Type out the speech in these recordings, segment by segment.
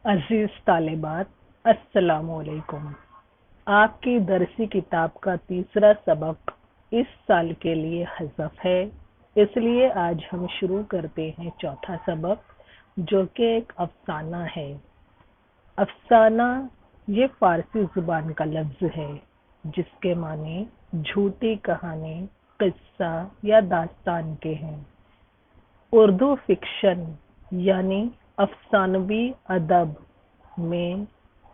अजीज तालिबात, अस्सलाम वालेकुम। आपकी दरसी किताब का तीसरा सबक इस साल के लिए हज़फ है, इसलिए आज हम शुरू करते हैं चौथा सबक, जो कि एक अफसाना है। अफसाना ये फारसी जुबान का लफ्ज़ है, जिसके माने झूठी कहानी, किस्सा या दास्तान के हैं। उर्दू फिक्शन यानी अफसानवी अदब में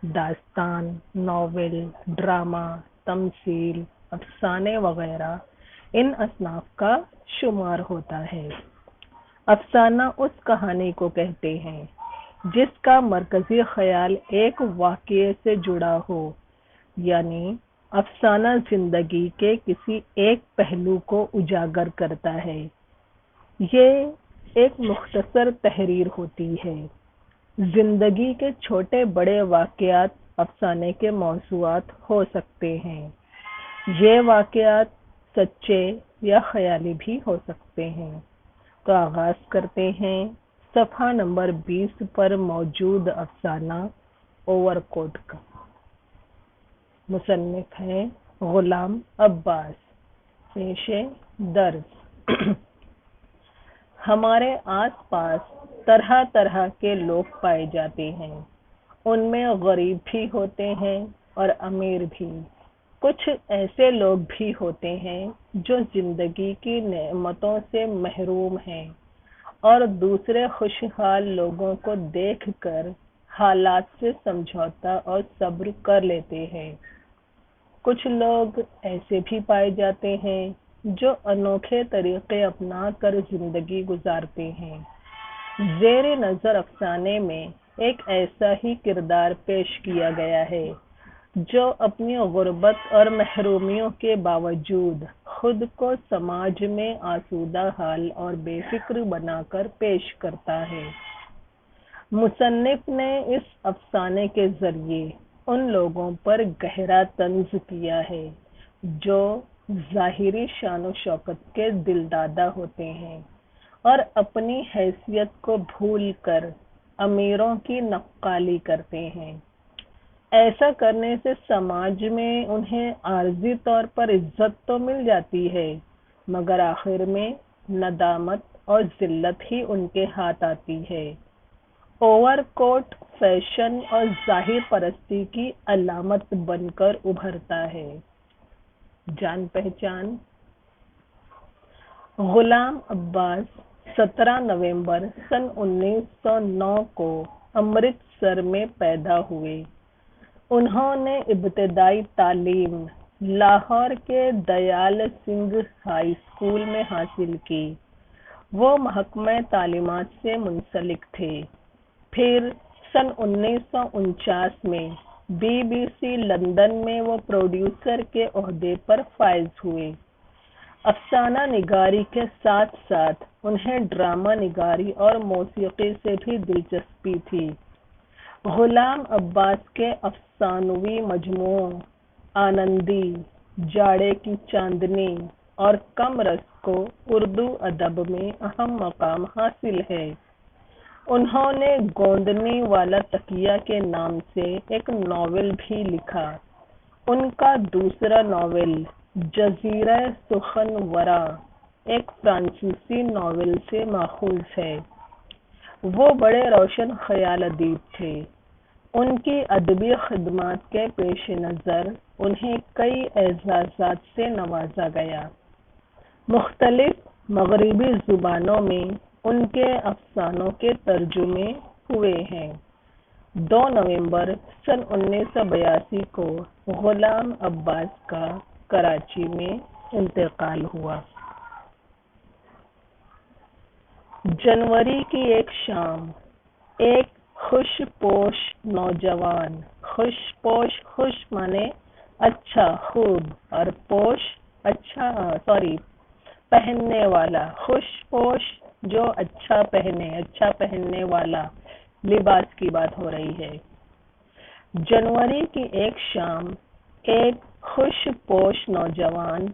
दास्तान, नॉवेल, ड्रामा, तमसील, अफसाने वगैरह इन असनाफ का शुमार होता है। अफसाना उस कहानी को कहते हैं जिसका मरकजी ख्याल एक वाक़ये से जुड़ा हो, यानी अफसाना जिंदगी के किसी एक पहलू को उजागर करता है। ये एक मुख्तसर तहरीर होती है। जिंदगी के छोटे बड़े वाक़यात अफसाने के मौज़ूआत हो सकते हैं। ये वाक़यात सच्चे या ख़याली भी हो सकते हैं। तो आगाज़ करते हैं सफ़हा नंबर 20 पर मौजूद अफसाना ओवरकोट का। मुसन्निफ़ हैं गुलाम अब्बास। पेशे दर्ज। हमारे आसपास तरह तरह के लोग पाए जाते हैं। उनमें गरीब भी होते हैं और अमीर भी। कुछ ऐसे लोग भी होते हैं जो जिंदगी की नेमतों से महरूम हैं और दूसरे खुशहाल लोगों को देखकर हालात से समझौता और सब्र कर लेते हैं। कुछ लोग ऐसे भी पाए जाते हैं जो अनोखे तरीके अपना कर जिंदगी गुजारते हैं। ज़ेरे नज़र अफसाने में एक ऐसा ही किरदार पेश किया गया है जो अपनी गुर्बत और महरूमियों के बावजूद खुद को समाज में आसूदा हाल और बेफिक्र बनाकर पेश करता है। मुसन्निफ ने इस अफसाने के जरिए उन लोगों पर गहरा तंज किया है जो ज़ाहिरी शान शौकत के दिलदादा होते हैं और अपनी हैसियत को भूलकर अमीरों की नक्काली करते हैं। ऐसा करने से समाज में उन्हें आर्जी तौर पर इज्जत तो मिल जाती है, मगर आखिर में नदामत और जिल्लत ही उनके हाथ आती है। ओवरकोट फैशन और जाहिर परस्ती की अलामत बनकर उभरता है। जान पहचान। गुलाम अब्बास 17 नवंबर सन 1909 को अमृतसर में पैदा हुए। उन्होंने इब्तदाई तालीम लाहौर के दयाल सिंह हाई स्कूल में हासिल की। वो महकमा तालीमात से मुंसलिक थे। फिर सन 1949 में BBC लंदन में वो प्रोड्यूसर के ओहदे पर फाइज हुए। अफसाना निगारी के साथ साथ उन्हें ड्रामा निगारी और मौसीकी से भी दिलचस्पी थी। गुलाम अब्बास के अफसानवी मजमूओं आनंदी, जाड़े की चांदनी और कम रस को उर्दू अदब में अहम मकाम हासिल है। उन्होंने गोंदनी वाला तकिया के नाम से एक नॉवेल भी लिखा। उनका दूसरा नॉवेल जज़ीरा सुखन वरा एक फ्रांसीसी नॉवेल से माखूज है। वो बड़े रोशन ख्याल अदीब थे। उनकी अदबी खिदमत के पेश नज़र उन्हें कई एजाज़ात से नवाजा गया। मुख्तलिफ मगरिबी ज़ुबानों में उनके अफसानों के तर्जुमे हुए हैं। 2 नवंबर सन 1982 को गुलाम अब्बास का कराची में इंतकाल हुआ। जनवरी की एक शाम एक खुशपोश नौजवान, खुशपोश, खुश माने अच्छा, खूब, और पोश अच्छा, पहनने वाला, खुशपोश जो अच्छा पहने, अच्छा पहनने वाला लिबास की बात हो रही है। जनवरी की एक शाम एक खुशपोश नौजवान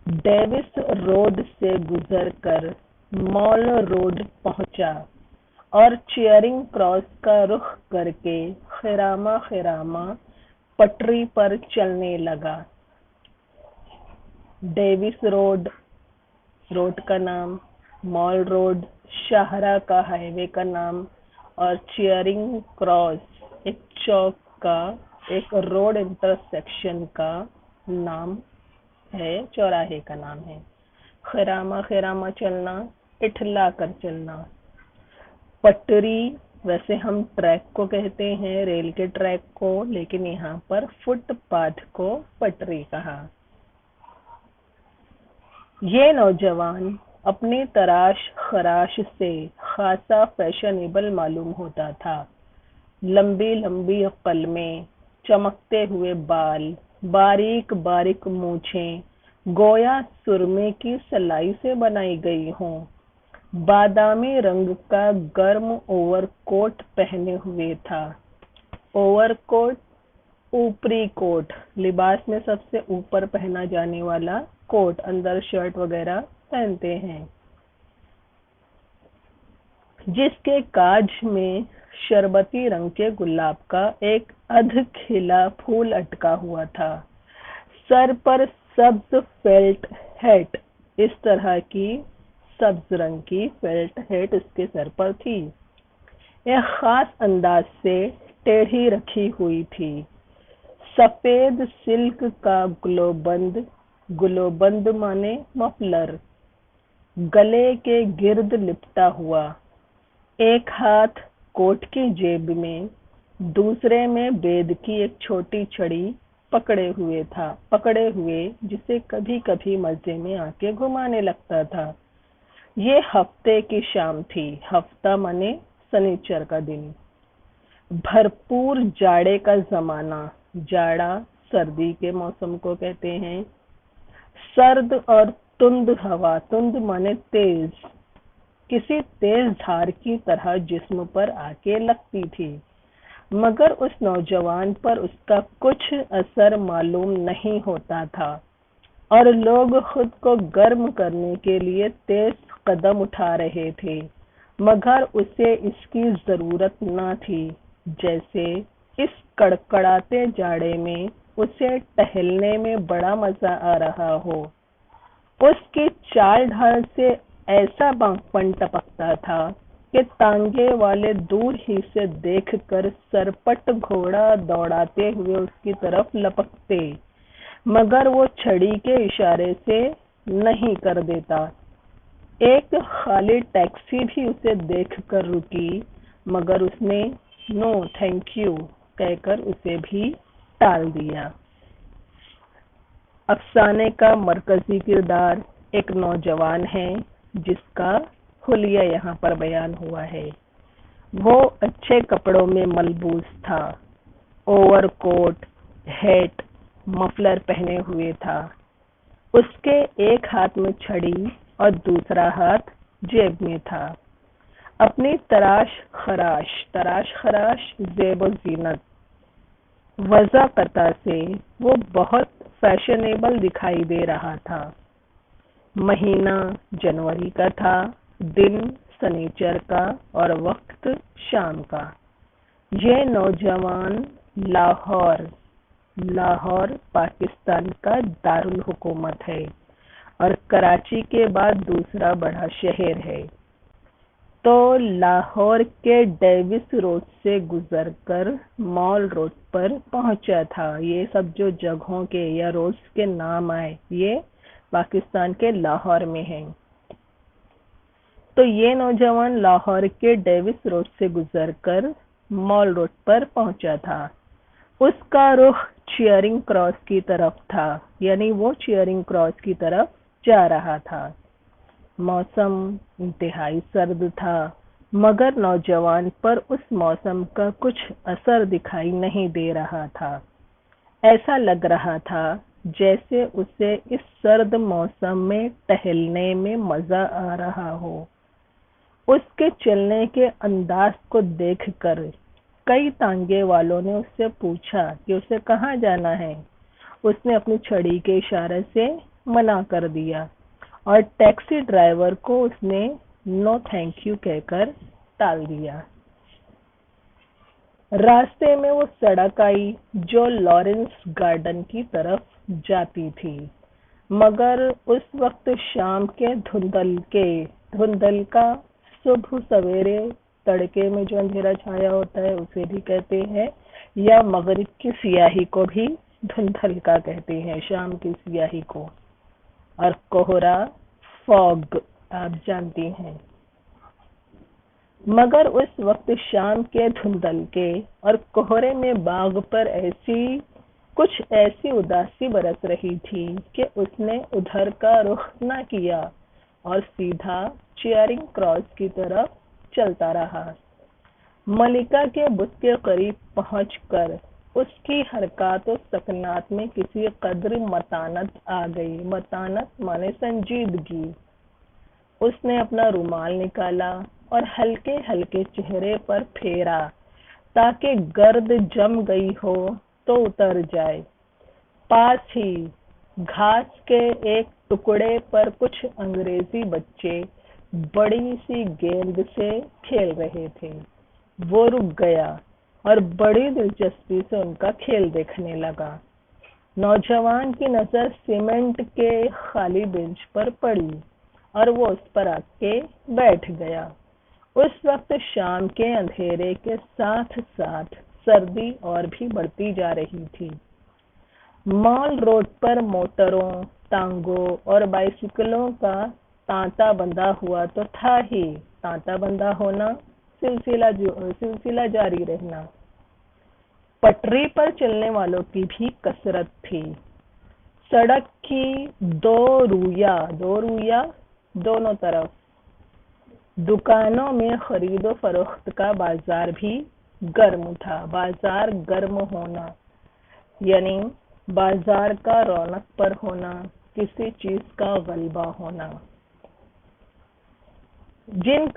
डेविस रोड से गुजरकर मॉल रोड पहुंचा और चेयरिंग क्रॉस का रुख करके खिरामा खिरामा पटरी पर चलने लगा। डेविस रोड रोड का नाम, मॉल रोड शाहरा का हाईवे का नाम, और चेयरिंग क्रॉस एक चौक का, एक रोड इंटरसेक्शन का नाम है, चौराहे का नाम है। खिरामा खिरामा चलना, इठला कर चलना। पटरी, वैसे हम ट्रैक को कहते हैं, रेल के ट्रैक को, लेकिन यहाँ पर फुटपाथ को पटरी कहा। ये नौजवान अपनी तराश खराश से खासा फैशनेबल मालूम होता था। लंबी लंबी कलमें, चमकते हुए बाल, बारीक बारीक मूछें, गोया सुरमे की सलाई से बनाई गई हों। बादामी रंग का गर्म ओवरकोट पहने हुए था। ओवरकोट ऊपरी कोट, लिबास में सबसे ऊपर पहना जाने वाला कोट, अंदर शर्ट वगैरह पहनते हैं, जिसके काज में शरबती रंग के गुलाब का एक अध खिला फूल अटका हुआ था। सर पर सब्ज फेल्ट हैट, इस तरह की सब्ज रंग की फेल्ट हैट इसके सर पर थी। यह खास अंदाज से टेढ़ी रखी हुई थी। सफेद सिल्क का ग्लोबंद, ग्लोबंद माने मफलर, गले के गिर्द लिपटा हुआ। एक हाथ कोट की जेब में, दूसरे में बेद की एक छोटी छड़ी पकड़े हुए जिसे कभी कभी मजे में आके घुमाने लगता था। ये हफ्ते की शाम थी। हफ्ता माने शनिचर का दिन। भरपूर जाड़े का जमाना, जाड़ा सर्दी के मौसम को कहते हैं। सर्द और तुंद हवा, तुंद माने तेज, किसी तेज धार की तरह जिस्म पर आके लगती थी, मगर उस नौजवान पर उसका कुछ असर मालूम नहीं होता था, और लोग खुद को गर्म करने के लिए तेज कदम उठा रहे थे, मगर उसे इसकी जरूरत न थी। जैसे इस कड़कड़ाते जाड़े में उसे टहलने में बड़ा मजा आ रहा हो। उसकी चाल ढाल से ऐसा बांकपन टपकता था कि तांगे वाले दूर ही से देखकर सरपट घोड़ा दौड़ाते हुए उसकी तरफ लपकते, मगर वो छड़ी के इशारे से नहीं कर देता। एक खाली टैक्सी भी उसे देखकर रुकी, मगर उसने नो थैंक यू कहकर उसे भी टाल दिया। अफसाने का मरकजी किरदार एक नौजवान है जिसका हुलिया यहाँ पर बयान हुआ है। वो अच्छे कपड़ों में मलबूस था, ओवरकोट, हैट, मफलर पहने हुए था। उसके एक हाथ में छड़ी और दूसरा हाथ जेब में था। अपनी तराश खराश ज़ेब ज़ीनत वज़ाक़ता से वो बहुत फैशनेबल दिखाई दे रहा था। महीना जनवरी का था, दिन शनिचर का और वक्त शाम का। ये नौजवान लाहौर पाकिस्तान का दारुल हुकूमत है और कराची के बाद दूसरा बड़ा शहर है। तो लाहौर के डेविस रोड से गुजरकर मॉल रोड पर पहुंचा था। ये सब जो जगहों के या रोड्स के नाम आए, ये पाकिस्तान के लाहौर में हैं। तो ये नौजवान लाहौर के डेविस रोड से गुजरकर मॉल रोड पर पहुंचा था। उसका रुख चेयरिंग क्रॉस की तरफ था, यानी वो चेयरिंग क्रॉस की तरफ जा रहा था। मौसम इंतहाई सर्द था, मगर नौजवान पर उस मौसम का कुछ असर दिखाई नहीं दे रहा था। ऐसा लग रहा था जैसे उसे इस सर्द मौसम में टहलने में मजा आ रहा हो। उसके चलने के अंदाज को देखकर कई तांगे वालों ने उससे पूछा कि उसे कहाँ जाना है। उसने अपनी छड़ी के इशारे से मना कर दिया और टैक्सी ड्राइवर को उसने नो थैंक यू कहकर टाल दिया। रास्ते में वो सड़क आई जो लॉरेंस गार्डन की तरफ जाती थी, मगर उस वक्त शाम के धुंधल का सुबह सवेरे तड़के में जो अंधेरा छाया होता है उसे भी कहते हैं, या मगरिब की सियाही को भी धुंधल का कहते हैं, शाम की सियाही को। और कोहरा, फॉग, आप जानती हैं। मगर उस वक्त शाम के धुंधल के और कोहरे में बाग पर कुछ ऐसी उदासी बरस रही थी कि उसने उधर का रुख न किया और सीधा चेयरिंग क्रॉस की तरफ चलता रहा। मलिका के बुत के करीब पहुंचकर उसकी हरकत और सकनात में किसी कदर मतानत आ गई। मतानत माने संजीदगी। उसने अपना रुमाल निकाला और हल्के हल्के चेहरे पर फेरा ताकि गर्द जम गई हो तो उतर जाए। पास ही घास के एक टुकड़े पर कुछ अंग्रेजी बच्चे बड़ी सी गेंद से खेल रहे थे। वो रुक गया और बड़ी दिलचस्पी से उनका खेल देखने लगा। नौजवान की नजर सीमेंट के खाली बेंच पर पड़ी और वो उस पर आके बैठ गया। उस वक्त शाम के अंधेरे के साथ साथ सर्दी और भी बढ़ती जा रही थी। मॉल रोड पर मोटरों, टांगों और बाइसिकलों का तांता बंधा हुआ तो था ही। तांता बंधा होना, सिलसिला जारी रहना। पटरी पर चलने वालों की भी कसरत थी। सड़क की दो रुइया दोनों तरफ दुकानों में खरीदो फरोख्त का बाजार भी गर्म था। बाजार गर्म होना यानी बाजार का रौनक पर होना, किसी चीज का गलबा होना। जिन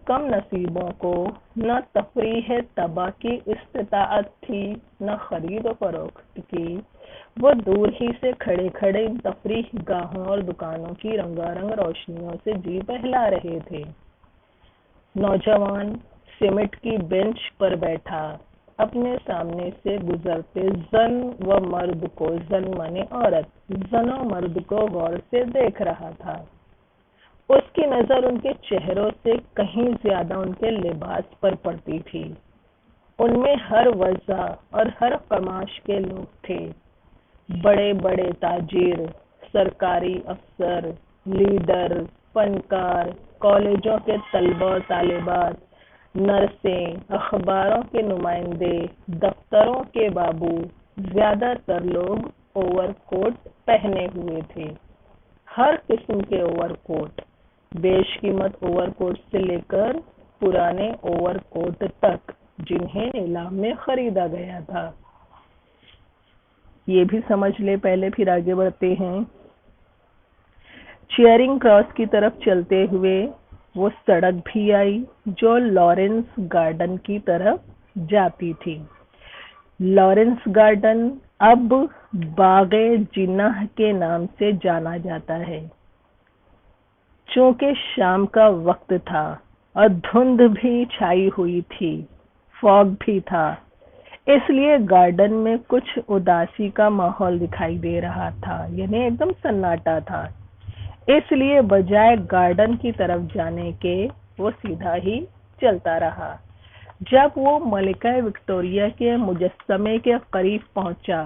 कम नसीबों को न तफरीह तबा की इस्तिताअत थी न खरीद फरोख्त की, वो दूर ही से खड़े खड़े इन तफरीह गाहों और दुकानों की रंगारंग रोशनियों से जी बहला रहे थे। नौजवान सीमेंट की बेंच पर बैठा अपने सामने से गुजरते जन व मर्द को, जन माने औरत, जन और मर्द को गौर से देख रहा था। उसकी नजर उनके चेहरों से कहीं ज्यादा उनके लिबास पर पड़ती थी। उनमें हर वजह और हर कमाश के लोग थे। बड़े बड़े ताजिर, सरकारी अफसर, लीडर, फनकार, कॉलेजों के तलबा और तालिबात, नर्सें, अखबारों के नुमाइंदे, दफ्तरों के बाबू, ज्यादातर लोग ओवरकोट पहने हुए थे। हर किस्म के ओवरकोट, बेशकीमत ओवरकोट से लेकर पुराने ओवरकोट तक, जिन्हें नीलाम में खरीदा गया था। ये भी समझ ले पहले, फिर आगे बढ़ते हैं। चेयरिंग क्रॉस की तरफ चलते हुए वो सड़क भी आई जो लॉरेंस गार्डन की तरफ जाती थी। लॉरेंस गार्डन अब बागे जिन्नाह के नाम से जाना जाता है। चूंकि शाम का वक्त था और धुंध भी छाई हुई थी, फॉग भी था, इसलिए गार्डन में कुछ उदासी का माहौल दिखाई दे रहा था, यानी एकदम सन्नाटा था। इसलिए बजाय गार्डन की तरफ जाने के वो सीधा ही चलता रहा। जब वो मलिका विक्टोरिया के मुजस्समे के करीब पहुंचा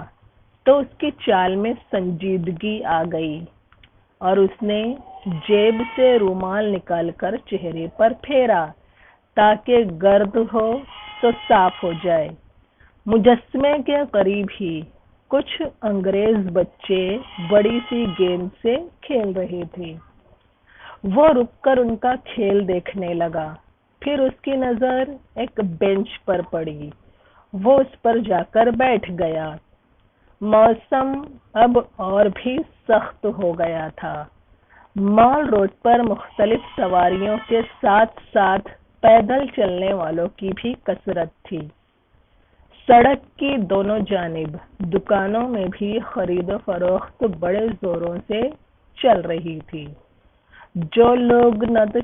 तो उसकी चाल में संजीदगी आ गई और उसने जेब से रुमाल निकालकर चेहरे पर फेरा ताकि गर्द हो तो साफ हो जाए। मुजस्समे के करीब ही कुछ अंग्रेज बच्चे बड़ी सी गेंद से खेल रहे थे। वो रुककर उनका खेल देखने लगा। फिर उसकी नजर एक बेंच पर पड़ी। वो उस पर जाकर बैठ गया। मौसम अब और भी सख्त हो गया था। मॉल रोड पर मुख्तलिफ सवारियों के साथ साथ पैदल चलने वालों की भी कसरत थी। सड़क की दोनों जानिब दुकानों में भी खरीदो फरोख्त बड़े जोरों से चल रही थी। جو لوگ نہ تو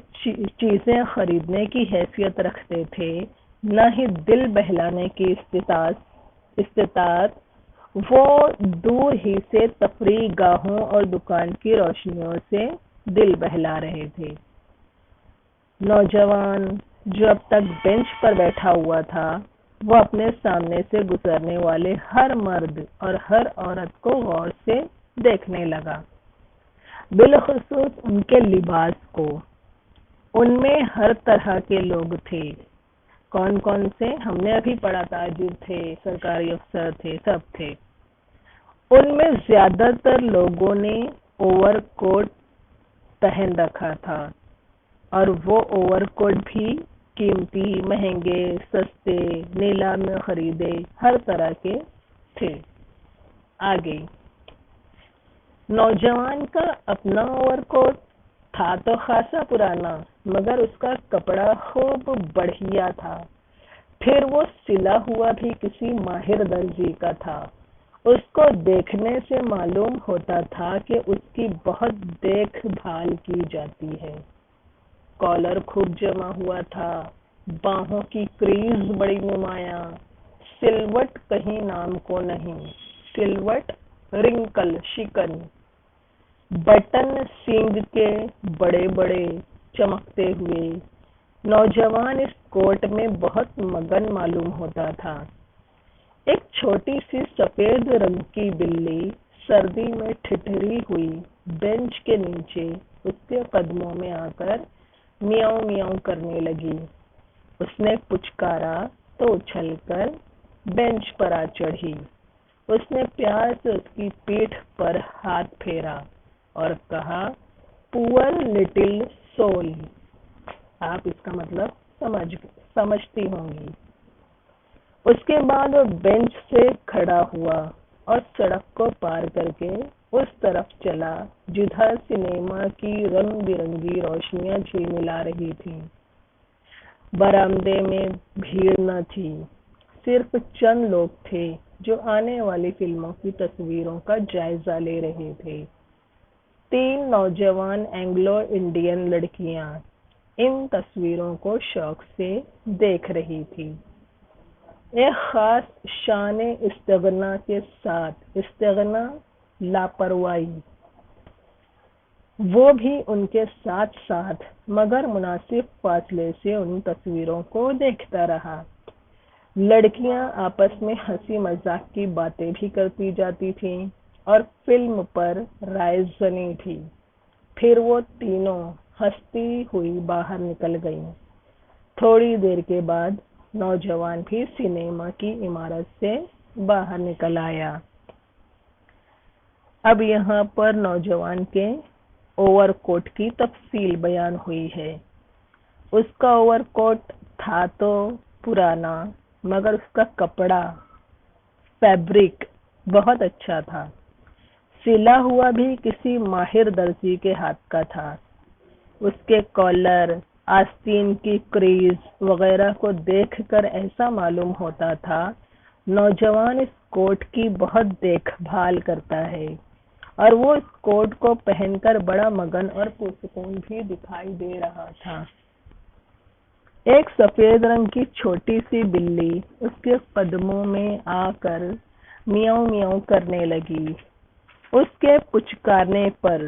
چیزیں خریدنے کی حیثیت رکھتے تھے نہ ہی دل بہلانے کی استطاعت، وہ دور ہی سے تفریح گاہوں اور دکان کی روشنیوں سے دل بہلا رہے تھے۔ نوجوان جو اب تک بینچ پر بیٹھا ہوا تھا، وہ اپنے سامنے سے گزرنے والے ہر مرد اور ہر عورت کو غور سے دیکھنے لگا، بالخصوص ان کے لباس کو۔ ان میں ہر طرح کے لوگ تھے۔ کون کون سے؟ ہم نے ابھی پڑھا، تاجر تھے، سرکاری افسر تھے، سب تھے۔ ان میں زیادہ تر لوگوں نے اوور کوٹ پہن رکھا تھا، اور وہ اوور کوٹ بھی قیمتی، مہنگے، سستے، نیلام میں خریدے ہر طرح کے تھے۔ آگے، نوجوان کا اپنا اوور کوٹ تھا تو خاصا پرانا، مگر اس کا کپڑا خوب بڑھیا تھا۔ پھر وہ سلا ہوا بھی کسی ماہر درزی کا تھا۔ اس کو دیکھنے سے معلوم ہوتا تھا کہ اس کی بہت دیکھ بھال کی جاتی ہے۔ کالر خوب جما ہوا تھا، باہوں کی کریز بڑی نمایاں، سلوٹ کہیں نام کو نہیں، سلوٹ رنکل شکن، بٹن سینگ کے بڑے بڑے چمکتے ہوئے۔ نوجوان اس کوٹ میں بہت مگن معلوم ہوتا تھا۔ ایک چھوٹی سی سفید رنگ کی بلی سردی میں ٹھٹھری ہوئی بینچ کے نیچے اس کے قدموں میں آ کر میاؤں میاؤں کرنے لگی۔ اس نے پچکارا تو اچھل کر بینچ پر آ چڑھی۔ اس نے پیار سے اس کی پیٹھ پر ہاتھ پھیرا اور کہا، پور لٹل سول۔ آپ اس کا مطلب سمجھتی ہوں گی۔ اس کے بعد وہ بینچ سے کھڑا ہوا اور سڑک کو پار کر کے اس طرف چلا جدھر سنیما کی رنگ برنگی روشنیاں جھلملا رہی تھیں۔ برآمدے میں بھیڑ نہ تھی، صرف چند لوگ تھے جو آنے والی فلموں کی تصویروں کا جائزہ لے رہے تھے۔ 3 نوجوان اینگلو انڈین لڑکیاں ان تصویروں کو شوق سے دیکھ رہی تھی، ایک خاص شان استغنا کے ساتھ۔ استغنا، لاپرواہی۔ وہ بھی ان کے ساتھ ساتھ مگر مناسب فاصلے سے ان تصویروں کو دیکھتا رہا۔ لڑکیاں آپس میں ہنسی مذاق کی باتیں بھی کرتی جاتی تھیں اور فلم پر رائے زنی تھی۔ پھر وہ تینوں ہنستی ہوئی باہر نکل گئیں۔ تھوڑی دیر کے بعد نوجوان بھی سنیما کی عمارت سے باہر نکل آیا۔ اب یہاں پر نوجوان کے اوور کوٹ کی تفصیل بیان ہوئی ہے۔ اس کا اوور کوٹ تھا تو پرانا، مگر اس کا کپڑا، فیبرک بہت اچھا تھا۔ سلا ہوا بھی کسی ماہر درزی کے ہاتھ کا تھا۔ اس کے کالر، آستین کی کریز وغیرہ کو دیکھ کر ایسا معلوم ہوتا تھا نوجوان اس کوٹ کی بہت دیکھ بھال کرتا ہے، اور وہ اس کوٹ کو پہن کر بڑا مگن اور پرسکون بھی دکھائی دے رہا تھا۔ ایک سفید رنگ کی چھوٹی سی بلی اس کے قدموں میں آ کر میاؤں میاؤں کرنے لگی۔ اس کے پچکارنے پر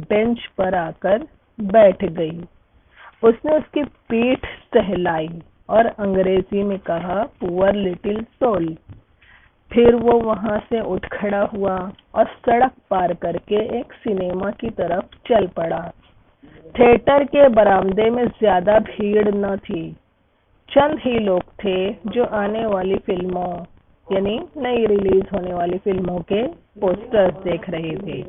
بینچ پر آ کر بیٹھ گئی۔ اس نے اس کی پیٹھ سہلائی اور انگریزی میں کہا، پور لٹل سول۔ پھر وہ وہاں سے اٹھ کھڑا ہوا اور سڑک پار کر کے ایک سنیما کی طرف چل پڑا۔ تھیٹر کے برآمدے میں زیادہ بھیڑ نہ تھی، چند ہی لوگ تھے جو آنے والی فلموں یعنی نئی ریلیز ہونے والی فلموں کے پوسٹرز دیکھ رہے تھے۔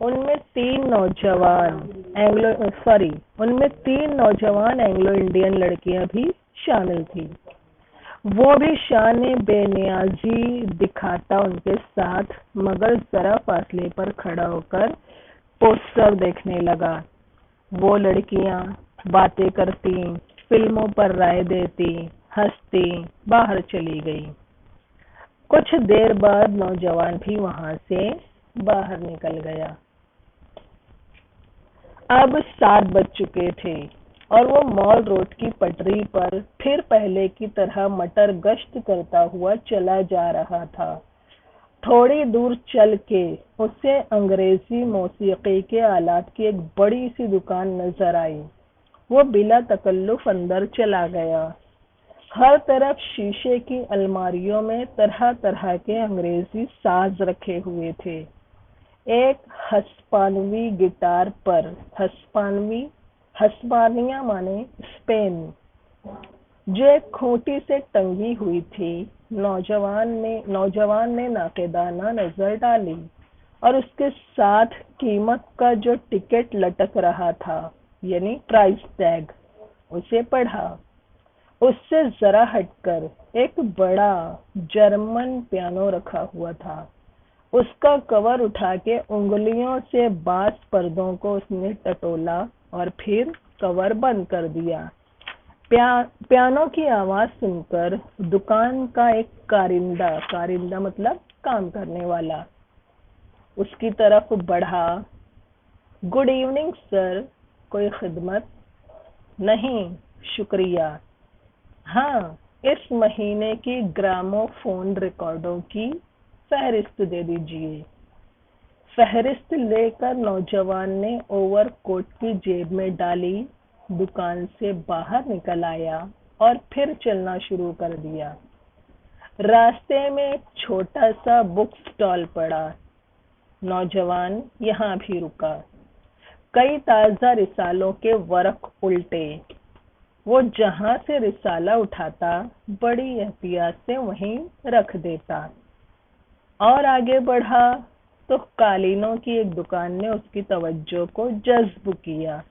ان میں تین نوجوان اینگلو انڈین لڑکیاں بھی شامل تھیں۔ وہ بھی شان بے نیازی دکھاتا ان کے ساتھ مگر ذرا فاصلے پر کھڑا ہو کر پوسٹر دیکھنے لگا۔ وہ لڑکیاں باتیں کرتی، فلموں پر رائے دیتی، ہنستی باہر چلی گئی۔ کچھ دیر بعد نوجوان بھی وہاں سے باہر نکل گیا۔ اب 7 बज चुके थे और वो मॉल रोड की पटरी पर फिर पहले की तरह मटर गश्त करता हुआ चला जा रहा था। थोड़ी दूर चल के उसे अंग्रेजी मौसीकी के आलात की एक बड़ी सी दुकान नजर आई। वो बिला तकल्लुफ अंदर चला गया। हर तरफ शीशे की अलमारियों में तरह तरह के अंग्रेजी साज रखे हुए थे। एक हस्पानवी गिटार पर हस्पानिया माने स्पेन, जो एक खूंटी से टंगी हुई थी। नौजवान ने नाकेदाना नजर डाली और उसके साथ कीमत का जो टिकट लटक रहा था यानी प्राइस टैग, उसे पढ़ा। उससे जरा हटकर एक बड़ा जर्मन पियानो रखा हुआ था। उसका कवर उठा के उंगलियों से बांस पर्दों को उसने टटोला और फिर कवर बंद कर दिया। पियानो की आवाज सुनकर दुकान का एक कारिंदा मतलब काम करने वाला, उसकी तरफ बढ़ा। गुड इवनिंग सर, कोई खिदमत? नहीं, शुक्रिया। हाँ, इस महीने की ग्रामोफोन रिकॉर्डों की फहरिस्त दे दीजिए। फहरिस्त लेकर नौजवान ने ओवरकोट की जेब में डाली, दुकान से बाहर निकल आया और फिर चलना शुरू कर दिया। रास्ते में एक छोटा सा बुक स्टॉल पड़ा। नौजवान यहाँ भी रुका। कई ताज़ा रिसालों के वर्क उल्टे। वो जहाँ से रिसाला उठाता बड़ी एहतियात से वहीं रख देता और आगे बढ़ा तो कालीनों की एक दुकान ने उसकी तवज्जो को जज्ब किया।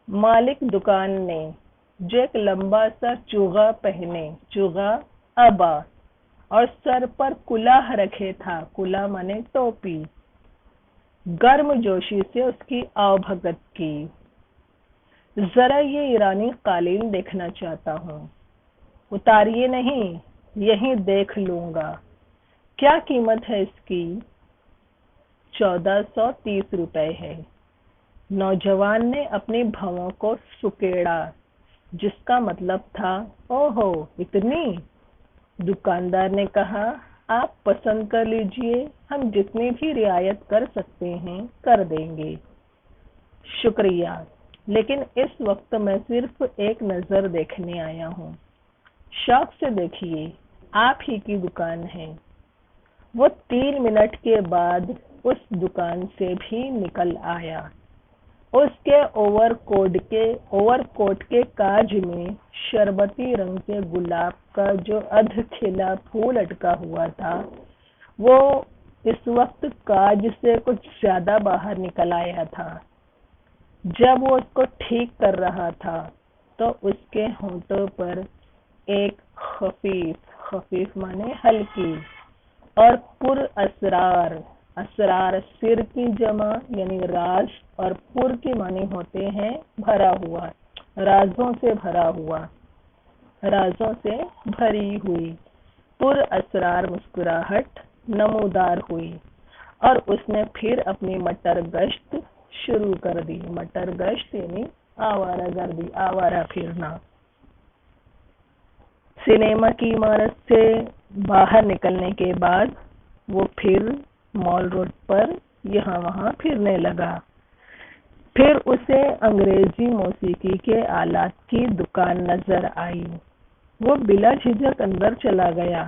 मालिक दुकान ने, जो एक लंबा सा चूगा अबा और सर पर कुलाह रखे था, कुला माने टोपी, गर्म जोशी से उसकी आवभगत की। जरा ये ईरानी कालीन देखना चाहता हूँ। उतारिए नहीं, यहीं देख लूंगा। क्या कीमत है इसकी? 1430 रुपए है। नौजवान ने अपनी भौं को सुकेड़ा, जिसका मतलब था ओहो इतनी। दुकानदार ने कहा, आप पसंद कर लीजिए, हम जितनी भी रियायत कर सकते हैं कर देंगे। शुक्रिया, लेकिन इस वक्त मैं सिर्फ एक नजर देखने आया हूँ। शौक से देखिए, आप ही की दुकान है। वो 3 मिनट के बाद उस दुकान से भी निकल आया। उसके ओवरकोट के काज में शरबती रंग के गुलाब का जो अध खिला फूल अटका हुआ था, वो इस वक्त काज से कुछ ज्यादा बाहर निकल आया था। जब वो उसको ठीक कर रहा था तो उसके होंठों पर एक खफीफ माने हल्की और पुर असरार सिर की जमा यानी राज, और पुर की माने होते हैं भरा हुआ, राजों से भरी हुई पुर असरार मुस्कुराहट नमूदार हुई और उसने फिर अपनी मटर गश्त शुरू कर दी। मटर गश्त यानी आवारागर्दी, आवारा फिरना। सिनेमा की इमारत से बाहर निकलने के बाद वो फिर मॉल रोड पर यहाँ वहाँ फिरने लगा। फिर उसे अंग्रेजी मौसीकी के आलात की दुकान नजर आई। वो बिला झिझक अंदर चला गया।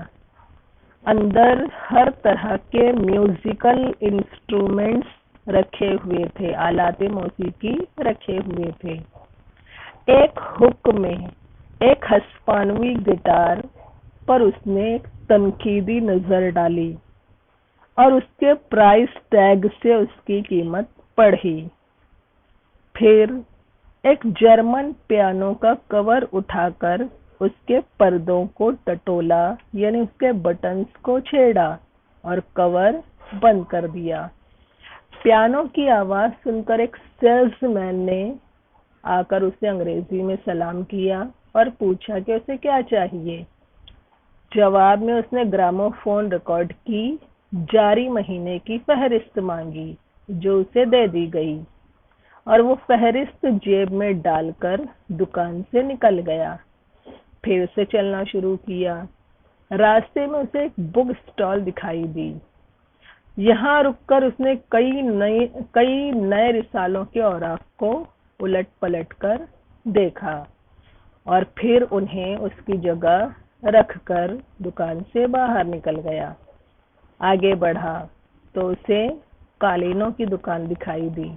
अंदर हर तरह के म्यूजिकल इंस्ट्रूमेंट्स रखे हुए थे, आलाते मौसीकी रखे हुए थे। एक हुक में एक हस्पानवी गिटार पर उसने एक तनकीदी नजर डाली और उसके प्राइस टैग से उसकी कीमत पढ़ी। फिर एक जर्मन पियानो का कवर उठाकर उसके पर्दों को टटोला यानी उसके बटन्स को छेड़ा और कवर बंद कर दिया। पियानो की आवाज सुनकर एक सेल्समैन ने आकर उसे अंग्रेजी में सलाम किया और पूछा कि उसे क्या चाहिए। जवाब में उसने ग्रामोफोन रिकॉर्ड की जारी महीने की फहरिस्त मांगी, जो उसे दे दी गई। اور وہ فہرست جیب میں ڈال کر دکان سے نکل گیا۔ پھر سے چلنا شروع کیا۔ راستے میں اسے ایک بک سٹال دکھائی دی۔ یہاں رک کر اس نے کئی نئے رسالوں کے اوراق کو الٹ پلٹ کر دیکھا اور پھر انہیں اس کی جگہ رکھ کر دکان سے باہر نکل گیا۔ آگے بڑھا تو اسے قالینوں کی دکان دکھائی دی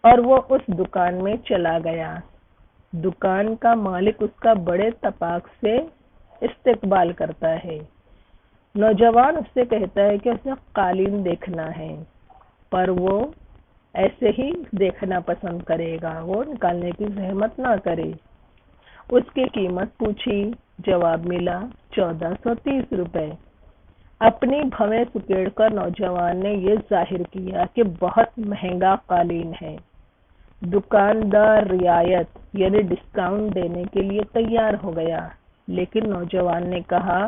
اور وہ اس دکان میں چلا گیا۔ دکان کا مالک اس کا بڑے اتفاق سے استقبال کرتا ہے۔ نوجوان اس سے کہتا ہے کہ اسے قالین دیکھنا ہے، پر وہ ایسے ہی دیکھنا پسند کرے گا، وہ نکالنے کی زحمت نہ کرے۔ اس کی قیمت پوچھی، جواب ملا 1430 روپے۔ اپنی بھویں سکیڑ کر نوجوان نے یہ ظاہر کیا کہ بہت مہنگا قالین ہے۔ دکاندار رعایت یعنی ڈسکاؤنٹ دینے کے لیے تیار ہو گیا، لیکن نوجوان نے کہا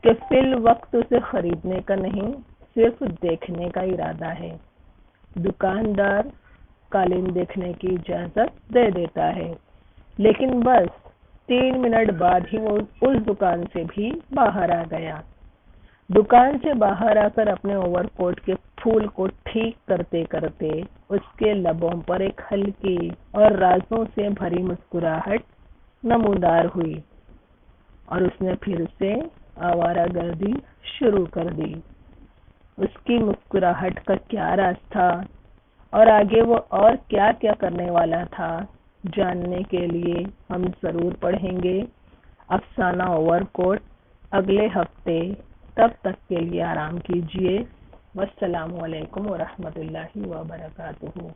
کہ فی الوقت اسے خریدنے کا نہیں، صرف دیکھنے کا ارادہ ہے۔ دکاندار قالین دیکھنے کی اجازت دے دیتا ہے، لیکن بس 3 منٹ بعد ہی وہ اس دکان سے بھی باہر آ گیا۔ دکان سے باہر آ کر اپنے اوور کوٹ کے پھول کو ٹھیک کرتے کرتے اس کے لبوں پر ایک ہلکی اور رازوں سے بھری مسکراہٹ نمودار ہوئی اور اس نے پھر سے آوارہ گردی شروع کر دی۔ اس کی مسکراہٹ کا کیا راز تھا اور آگے وہ اور کیا کیا کرنے والا تھا، جاننے کے لیے ہم ضرور پڑھیں گے افسانہ اوور کوٹ اگلے ہفتے۔ تب تک کے لیے آرام کیجیے۔ والسلام علیکم ورحمۃ اللہ وبرکاتہ۔